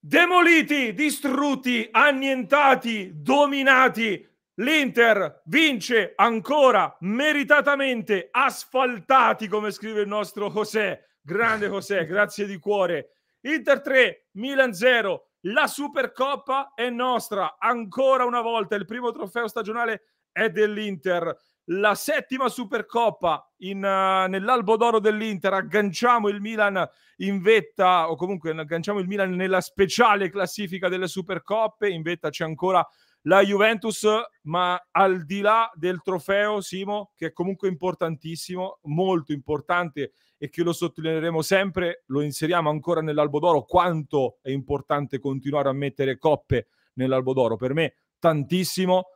Demoliti, distrutti, annientati, dominati. L'Inter vince ancora meritatamente, asfaltati, come scrive il nostro José. Grande José, grazie di cuore. Inter 3, Milan 0. La Supercoppa è nostra. Ancora una volta il primo trofeo stagionale è dell'Inter. La settima Supercoppa nell'albo d'oro dell'Inter. Agganciamo il Milan in vetta, o comunque agganciamo il Milan nella speciale classifica delle Supercoppe. In vetta c'è ancora la Juventus, ma al di là del trofeo, Simo, che è comunque importantissimo, molto importante, e che lo sottolineeremo sempre, lo inseriamo ancora nell'albo d'oro, quanto è importante continuare a mettere coppe nell'albo d'oro. Per me tantissimo,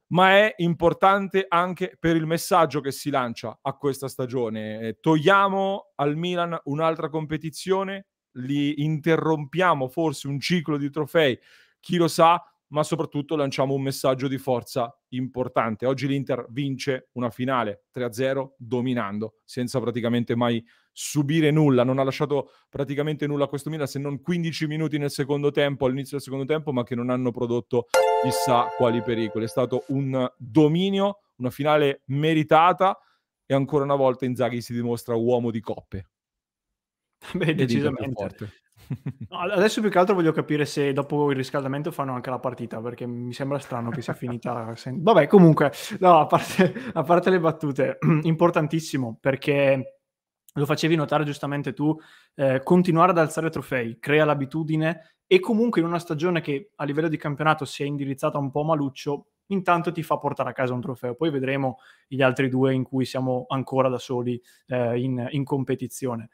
ma è importante anche per il messaggio che si lancia a questa stagione. Togliamo al Milan un'altra competizione, li interrompiamo forse un ciclo di trofei, chi lo sa, ma soprattutto lanciamo un messaggio di forza importante. Oggi l'Inter vince una finale 3-0 dominando, senza praticamente mai subire nulla. Non ha lasciato praticamente nulla a questo Milan, se non 15 minuti nel secondo tempo, all'inizio del secondo tempo, ma che non hanno prodotto chissà quali pericoli. È stato un dominio, una finale meritata, e ancora una volta Inzaghi si dimostra uomo di coppe. Beh, decisamente. No, adesso più che altro voglio capire se dopo il riscaldamento fanno anche la partita, perché mi sembra strano che sia finita. Vabbè, comunque, no, a parte le battute, importantissimo, perché lo facevi notare giustamente tu, continuare ad alzare trofei, crea l'abitudine, e comunque in una stagione che a livello di campionato si è indirizzata un po' maluccio, intanto ti fa portare a casa un trofeo. Poi vedremo gli altri due in cui siamo ancora da soli in competizione.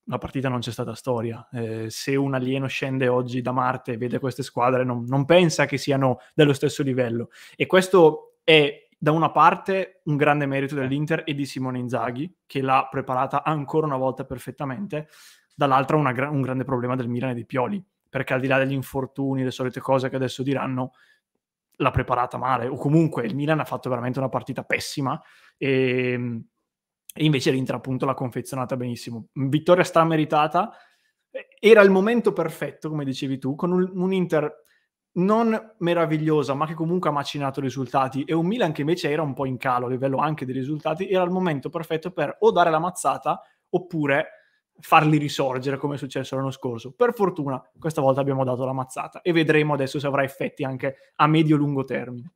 La partita non c'è stata storia. Se un alieno scende oggi da Marte e vede queste squadre, non pensa che siano dello stesso livello. E questo è, da una parte, un grande merito dell'Inter e di Simone Inzaghi, che l'ha preparata ancora una volta perfettamente, dall'altra un grande problema del Milan e di Pioli, perché al di là degli infortuni, le solite cose che adesso diranno, l'ha preparata male, o comunque il Milan ha fatto veramente una partita pessima, e invece l'Inter appunto l'ha confezionata benissimo. Vittoria strameritata, era il momento perfetto, come dicevi tu, con un Inter non meravigliosa, ma che comunque ha macinato risultati, e un Milan che invece era un po' in calo a livello anche dei risultati. Era il momento perfetto per o dare la mazzata oppure farli risorgere, come è successo l'anno scorso. Per fortuna questa volta abbiamo dato la mazzata, e vedremo adesso se avrà effetti anche a medio-lungo termine.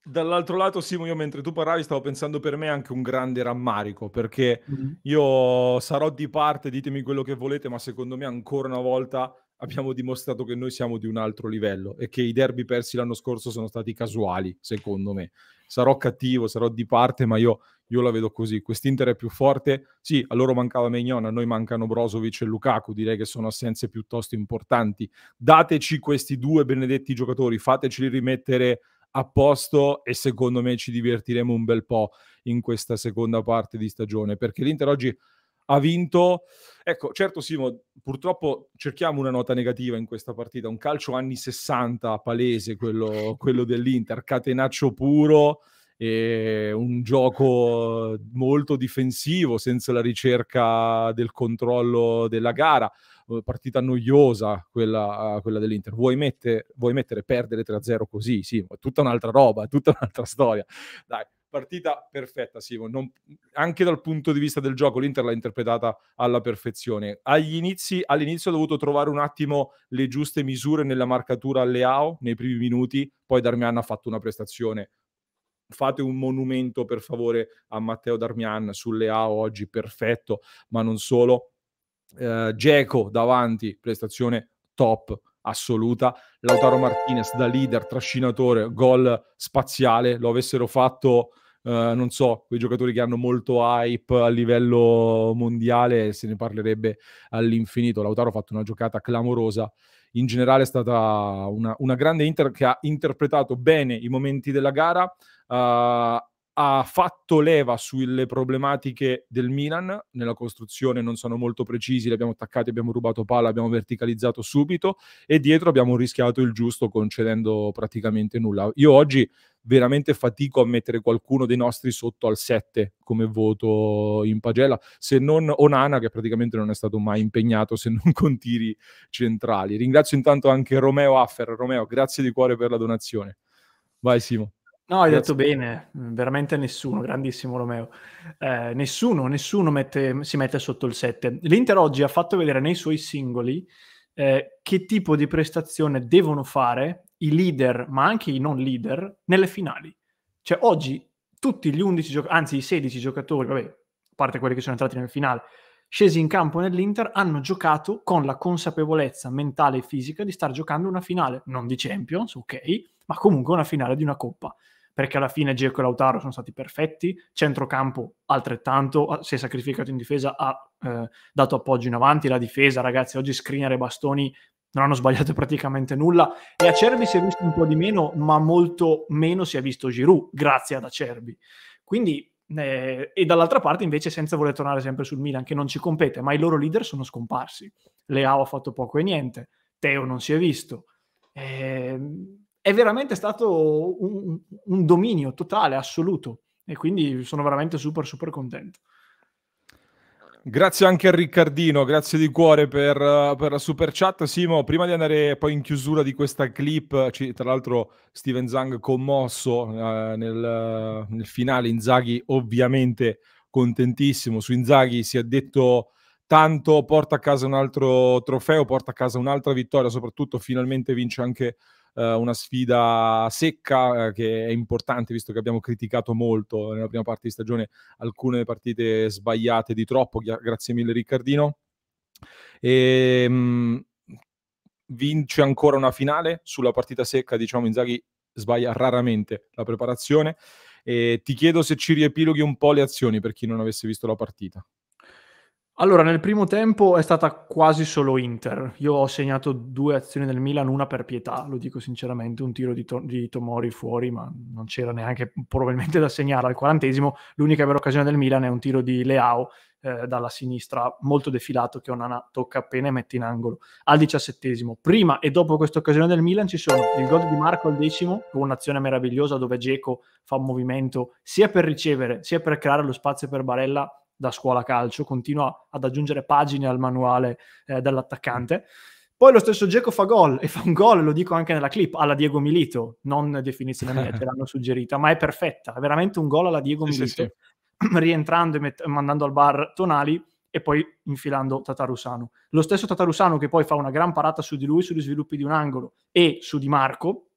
Dall'altro lato, Simo, io mentre tu parlavi stavo pensando per me anche un grande rammarico, perché io sarò di parte, ditemi quello che volete, ma secondo me ancora una volta abbiamo dimostrato che noi siamo di un altro livello e che i derby persi l'anno scorso sono stati casuali, secondo me. Sarò cattivo, sarò di parte, ma io la vedo così. Quest'Inter è più forte. Sì, a loro mancava Maignan, a noi mancano Brozovic e Lukaku, direi che sono assenze piuttosto importanti. Dateci questi due benedetti giocatori, fateceli rimettere a posto, e secondo me ci divertiremo un bel po' in questa seconda parte di stagione, perché l'Inter oggi ha vinto. Ecco, certo Simo, purtroppo cerchiamo una nota negativa in questa partita, un calcio anni 60 palese, quello dell'Inter, catenaccio puro, e un gioco molto difensivo, senza la ricerca del controllo della gara. Partita noiosa quella dell'Inter. Vuoi mettere perdere 3-0 così? Sì, è tutta un'altra roba, è tutta un'altra storia. Dai, partita perfetta, Simo. Anche dal punto di vista del gioco l'Inter l'ha interpretata alla perfezione. All'inizio ha dovuto trovare un attimo le giuste misure nella marcatura a Leao nei primi minuti, poi Darmian ha fatto una prestazione. Fate un monumento per favore a Matteo Darmian sul Leao oggi, perfetto, ma non solo. Dzeko davanti, prestazione top assoluta. Lautaro Martinez da leader, trascinatore, gol spaziale. Lo avessero fatto non so, quei giocatori che hanno molto hype a livello mondiale, se ne parlerebbe all'infinito. Lautaro ha fatto una giocata clamorosa. In generale è stata una grande Inter che ha interpretato bene i momenti della gara, ha ha fatto leva sulle problematiche del Milan, nella costruzione non sono molto precisi, li abbiamo attaccati, abbiamo rubato palla, abbiamo verticalizzato subito e dietro abbiamo rischiato il giusto concedendo praticamente nulla. Io oggi veramente fatico a mettere qualcuno dei nostri sotto al 7 come voto in pagella, se non Onana, che praticamente non è stato mai impegnato se non con tiri centrali. Ringrazio intanto anche Romeo Affer. Romeo, grazie di cuore per la donazione. Vai Simo. No, hai detto bene, veramente nessuno, grandissimo Romeo. Nessuno si mette sotto il 7. L'Inter oggi ha fatto vedere nei suoi singoli che tipo di prestazione devono fare i leader, ma anche i non leader, nelle finali. Cioè oggi tutti gli 11 anzi i 16 giocatori, vabbè, a parte quelli che sono entrati nel finale, scesi in campo nell'Inter, hanno giocato con la consapevolezza mentale e fisica di star giocando una finale, non di Champions, ok, ma comunque una finale di una coppa. Perché alla fine Dzeko e Lautaro sono stati perfetti, centrocampo altrettanto, si è sacrificato in difesa, ha dato appoggio in avanti, la difesa, ragazzi, oggi Skriniar e Bastoni non hanno sbagliato praticamente nulla, e Acerbi si è visto un po' di meno, ma molto meno si è visto Giroud, grazie ad Acerbi. Quindi, e dall'altra parte invece, senza voler tornare sempre sul Milan, che non ci compete, ma i loro leader sono scomparsi. Leao ha fatto poco e niente, Teo non si è visto. È veramente stato un dominio totale, assoluto, e quindi sono veramente super contento. Grazie anche a Riccardino, grazie di cuore per la super chat. Simo, prima di andare poi in chiusura di questa clip, tra l'altro Steven Zhang commosso nel finale, Inzaghi ovviamente contentissimo. Su Inzaghi si è detto tanto, porta a casa un altro trofeo, porta a casa un'altra vittoria, soprattutto finalmente vince anche una sfida secca che è importante, visto che abbiamo criticato molto nella prima parte di stagione alcune partite sbagliate di troppo. Grazie mille Riccardino. Vince ancora una finale sulla partita secca, diciamo Inzaghi sbaglia raramente la preparazione, e ti chiedo se ci riepiloghi un po' le azioni per chi non avesse visto la partita. Allora, nel primo tempo è stata quasi solo Inter. Io ho segnato 2 azioni del Milan, una per pietà, lo dico sinceramente, un tiro di Tomori fuori, ma non c'era neanche probabilmente da segnare al 40°. L'unica vera occasione del Milan è un tiro di Leao dalla sinistra, molto defilato, che Onana tocca appena e mette in angolo al 17°. Prima e dopo questa occasione del Milan ci sono il gol di Marco al 10°, con un'azione meravigliosa dove Dzeko fa un movimento sia per ricevere sia per creare lo spazio per Barella, da scuola calcio, continua ad aggiungere pagine al manuale dell'attaccante. Poi lo stesso Dzeko fa gol, e fa un gol, lo dico anche nella clip, alla Diego Milito, non definizione mia, ce l'hanno suggerita, ma è perfetta, è veramente un gol alla Diego Milito, sì. Rientrando e mandando al bar Tonali e poi infilando Tatarusanu. Lo stesso Tatarusanu che poi fa una gran parata su di lui, sugli sviluppi di un angolo e su Di Marco,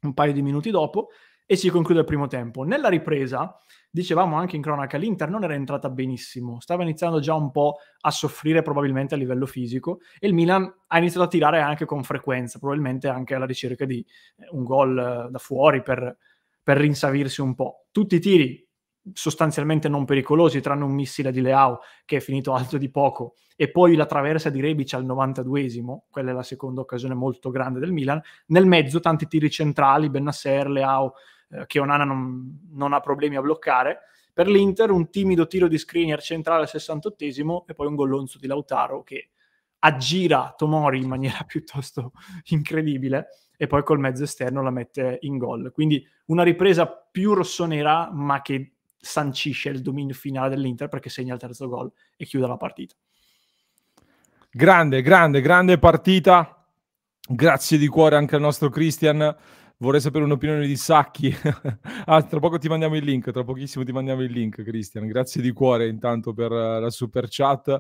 un paio di minuti dopo, e si conclude il primo tempo. Nella ripresa, dicevamo anche in cronaca, l'Inter non era entrata benissimo, stava iniziando già un po' a soffrire probabilmente a livello fisico, e il Milan ha iniziato a tirare anche con frequenza, probabilmente anche alla ricerca di un gol da fuori per rinsavirsi un po'. Tutti i tiri sostanzialmente non pericolosi, tranne un missile di Leao che è finito alto di poco, e poi la traversa di Rebic al 92°, quella è la seconda occasione molto grande del Milan. Nel mezzo tanti tiri centrali, Bennacer, Leao, che Onana non ha problemi a bloccare. Per l'Inter un timido tiro di Skriniar centrale al 68°, e poi un gollonzo di Lautaro che aggira Tomori in maniera piuttosto incredibile, e poi col mezzo esterno la mette in gol. Quindi una ripresa più rossonera, ma che sancisce il dominio finale dell'Inter, perché segna il terzo gol e chiude la partita. Grande partita. Grazie di cuore anche al nostro Christian. Vorrei sapere un'opinione di Sacchi. Tra poco ti mandiamo il link, tra pochissimo ti mandiamo il link, Christian. Grazie di cuore intanto per la super chat.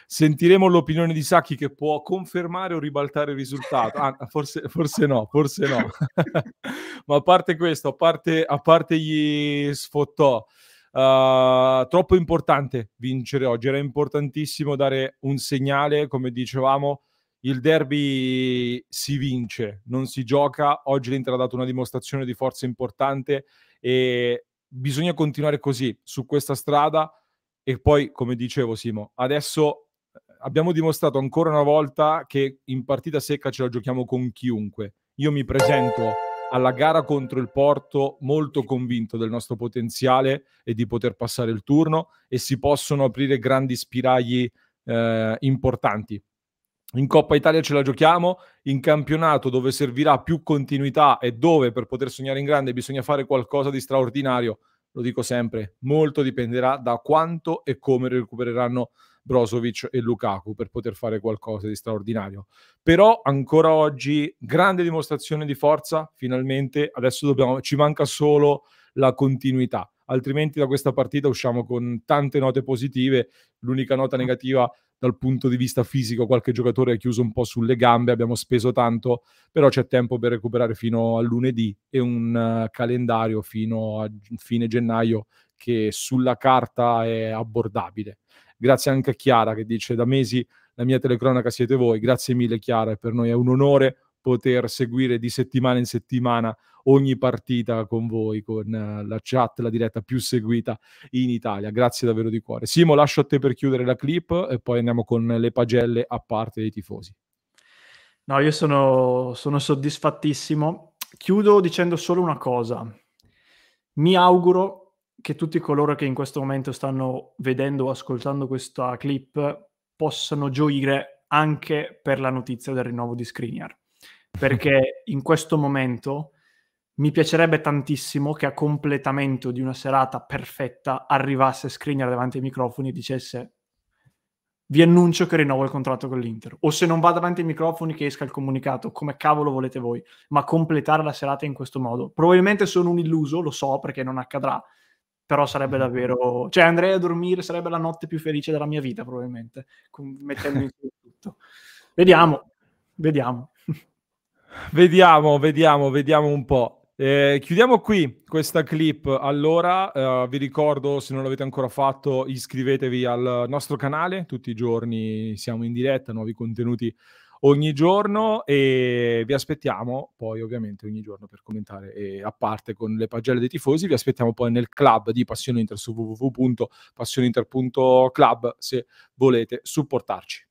Sentiremo l'opinione di Sacchi, che può confermare o ribaltare il risultato. Forse no. Ma a parte questo, a parte gli sfottò, troppo importante vincere oggi. Era importantissimo dare un segnale, come dicevamo. Il derby si vince, non si gioca. Oggi l'Inter ha dato una dimostrazione di forza importante e bisogna continuare così, su questa strada. E poi, come dicevo Simo, adesso abbiamo dimostrato ancora una volta che in partita secca ce la giochiamo con chiunque. Io mi presento alla gara contro il Porto molto convinto del nostro potenziale e di poter passare il turno, e si possono aprire grandi spiragli importanti. In Coppa Italia ce la giochiamo, in campionato dove servirà più continuità e dove per poter sognare in grande bisogna fare qualcosa di straordinario, lo dico sempre, molto dipenderà da quanto e come recupereranno Brozovic e Lukaku per poter fare qualcosa di straordinario. Però ancora oggi grande dimostrazione di forza, finalmente, adesso ci manca solo la continuità, altrimenti da questa partita usciamo con tante note positive. L'unica nota negativa dal punto di vista fisico, qualche giocatore è chiuso un po' sulle gambe, abbiamo speso tanto, però c'è tempo per recuperare fino a lunedì e un calendario fino a fine gennaio che sulla carta è abbordabile. Grazie anche a Chiara che dice: da mesi la mia telecronaca siete voi. Grazie mille Chiara, e per noi è un onore poter seguire di settimana in settimana ogni partita con voi, con la chat, la diretta più seguita in Italia. Grazie davvero di cuore. Simo, lascio a te per chiudere la clip e poi andiamo con le pagelle a parte dei tifosi. No, io sono soddisfattissimo. Chiudo dicendo solo una cosa. Mi auguro che tutti coloro che in questo momento stanno vedendo o ascoltando questa clip possano gioire anche per la notizia del rinnovo di Skriniar, perché in questo momento mi piacerebbe tantissimo che a completamento di una serata perfetta arrivasse Skriniar davanti ai microfoni e dicesse: vi annuncio che rinnovo il contratto con l'Inter, o se non va davanti ai microfoni che esca il comunicato, come cavolo volete voi, ma completare la serata in questo modo. Probabilmente sono un illuso, lo so, perché non accadrà, però sarebbe davvero, cioè andrei a dormire, sarebbe la notte più felice della mia vita probabilmente, mettendo insieme tutto. Vediamo un po'. Chiudiamo qui questa clip. Allora, vi ricordo, se non l'avete ancora fatto, iscrivetevi al nostro canale. Tutti i giorni siamo in diretta, nuovi contenuti ogni giorno, e vi aspettiamo poi ovviamente ogni giorno per commentare, e a parte con le pagelle dei tifosi vi aspettiamo poi nel club di Passione Inter su www.passioneinter.club se volete supportarci.